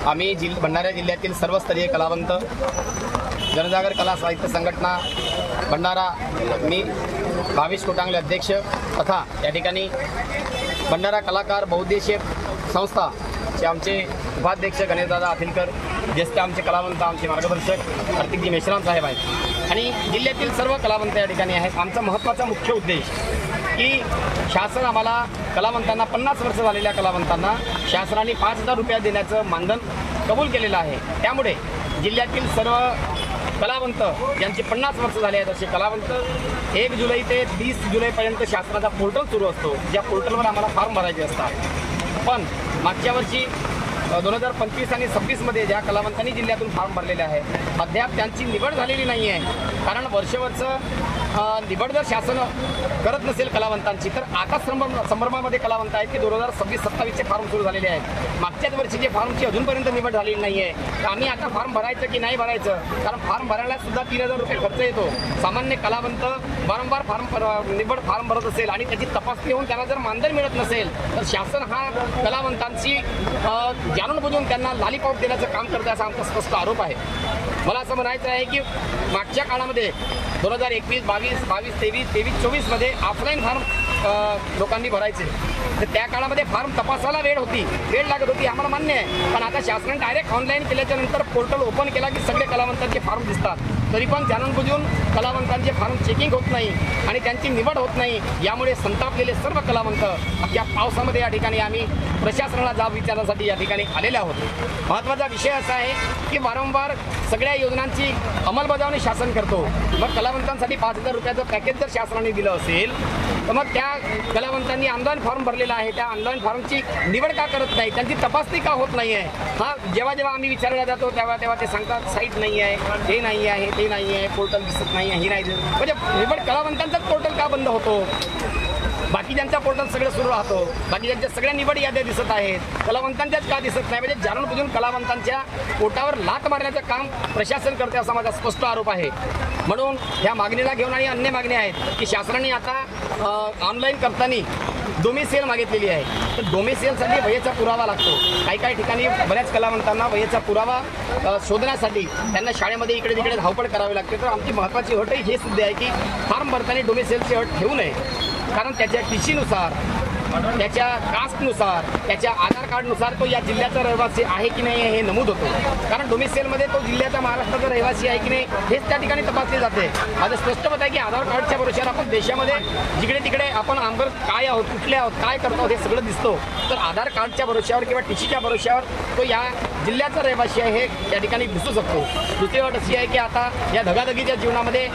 आम्ही भंडारा जिल्ह्यातील सर्वस्तरीय कलावंत जनजागर कला साहित्य संघटना भंडारा, मी भावेश कोटांगले अध्यक्ष तथा या ठिकाणी भंडारा कलाकार बहुउद्देशीय संस्थाचे आमचे उपाध्यक्ष गणेशदादा अथिलकर, ज्येष्ठ आमचे कलावंत, आमचे मार्गदर्शक कार्तिकजी मेश्राम साहेब आहेत आणि जिल्ह्यातील सर्व कलावंत या ठिकाणी आहेत। आमचा महत्त्वाचा मुख्य उद्देश की शासन आम्हाला कलावंतांना 50 वर्ष झालेल्या कलावंतांना शासनाने 5,000 रुपये देण्याचं मानधन कबूल केलेलं आहे। त्यामुळे जिल्ह्यातील सर्व कलावंत ज्यांचे 50 वर्ष झाले आहेत असे कलावंत 1 जुलै ते 30 जुलैपर्यंत शासनाचा पोर्टल सुरू असतो, ज्या पोर्टलवर आम्हाला फॉर्म भरायचे असतात। पण मागच्या वर्षी 2025 आणि 26मध्ये ज्या कलावंतांनी जिल्ह्यातून फॉर्म भरलेले आहे अद्याप त्यांची निवड झालेली नाही आहे। कारण वर्षभरचं निवड जर शासन करत नसेल कलावंतांची तर आता संभ्रमामध्ये कलावंत आहेत की 2026-27चे फॉर्म सुरू झालेले आहेत। मागच्याच वर्षीचे फॉर्मची अजूनपर्यंत निवड झालेली नाही आहे। तर आम्ही आता फॉर्म भरायचं की नाही भरायचं, कारण फॉर्म भरायला सुद्धा 3,000 रुपये खर्च येतो। सामान्य कलावंत वारंवार निवड फॉर्म भरत असेल आणि त्याची तपासणी होऊन त्यांना जर मानधन मिळत नसेल तर शासन हा कलावंतांची जाणून बुजून त्यांना लॉलीपॉप देण्याचं काम करतं असा आमचा स्पष्ट आरोप आहे। मला असं म्हणायचं आहे की मागच्या काळामध्ये 2021, 22, 23, 24मध्ये ऑफलाईन फॉर्म लोकांनी भरायचे, तर त्या काळामध्ये फॉर्म तपासायला वेळ लागत होती, आम्हाला मान्य आहे। पण आता शासनाने डायरेक्ट ऑनलाईन केल्याच्या नंतर पोर्टल ओपन केला की सगळे कलावंतांचे फॉर्म दिसतात, तरी पण जाणून बुजून कलावंतांचे फॉर्म चेकिंग होत नाही आणि त्यांची निवड होत नाही। यामुळे संतापलेले सर्व कलावंत या पावसामध्ये या ठिकाणी आम्ही प्रशासनाला जाब विचारण्यासाठी या ठिकाणी आलेले आहोत। महत्त्वाचा विषय असा आहे की वारंवार सगळ्या योजनांची अंमलबजावणी शासन करतो, मग कलावंतांसाठी 5,000 रुपयाचं पॅकेज जर शासनाने दिलं असेल तर मग त्या कलावंतांनी ऑनलाईन फॉर्म भरलेला आहे, त्या ऑनलाईन फॉर्मची निवड का करत नाही, त्यांची तपासणी का होत नाही आहे। जेव्हा आम्ही विचारला जातो तेव्हा ते सांगतात साईट नाही आहे, हे नाही आहे, ते नाही आहे, पोर्टल दिसत नाही आहे, ही नाही दिसत, म्हणजे निवड कलावंतांचाच पोर्टल का बंद होतो, बाकीच्यांचा पोर्टल सगळं सुरू राहतो, बाकीच्यांच्या सगळ्या निवड याद्या दिसत आहेत, कलावंतांच्याच का दिसत नाही, म्हणजे जाणून बुजून कलावंतांच्या पोटावर लाथ मारण्याचं काम प्रशासन करते असा माझा स्पष्ट आरोप आहे। म्हणून ह्या मागणीला घेऊन आणि अन्य मागण्या आहेत की शासनाने आता ऑनलाईन करताना डोमेसियल मागितलेली आहे, तर डोमेसियलसाठी वयाचा पुरावा लागतो। काही ठिकाणी बऱ्याच कलावंतांना वयाचा पुरावा शोधण्यासाठी त्यांना शाळेमध्ये इकडे तिकडे धावपळ करावी लागते। तर आमची महत्त्वाची अट हे सुद्धा आहे की फॉर्म भरताना डोमेसियलची अट ठेवू नये, कारण त्याच्या टीसीनुसार, त्याच्या कास्टनुसार, त्याच्या आधार कार्डनुसार तो या जिल्ह्याचा रहिवासी आहे की नाही हे नमूद होतो। कारण डोमेसियलमध्ये तो जिल्ह्याचा महाराष्ट्राचा रहिवासी आहे की नाही हेच त्या ठिकाणी तपासले जाते। माझं स्पष्ट मत आहे की आधार कार्डच्या भरोश्यावर आपण देशामध्ये जिकडे तिकडे आपण आंबर काय आहोत, कुठले आहोत, काय करतो हे सगळं दिसतो, तर आधार कार्डच्या भरोश्यावर किंवा टीसीच्या भरोश्यावर तो या जिल्ह्याचा रहिवासी आहे हे त्या ठिकाणी दिसू शकतो। दुसरी अट अशी आहे की आता या धगाधगीच्या जीवनामध्ये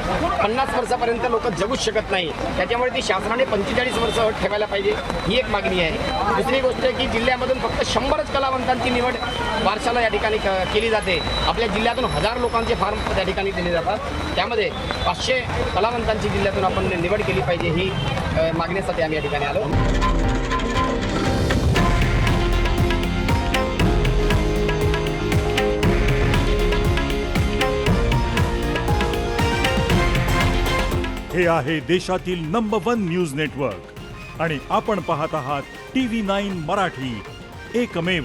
50 वर्षापर्यंत लोक जगूच शकत नाही, त्याच्यामुळे ती शासनाने 45 वर्ष अट ठेवायला पाहिजे, ही एक मागणी आहे। दुसरी गोष्ट आहे की जिल्ह्यामधून फक्त 100च कलावंतांची निवड वारशाला या ठिकाणी केली जाते। आपल्या जिल्ह्यातून 1000 लोकांचे फॉर्म त्या ठिकाणी दिले जातात, त्यामध्ये 500 कलावंतांची जिल्ह्यातून आपण निवड केली पाहिजे, ही मागणीसाठी आम्ही या ठिकाणी आलो। हे आहे देशातील नंबर 1 न्यूज नेटवर्क आणि आपण पाहत आहात TV9 मराठी, एकमेव।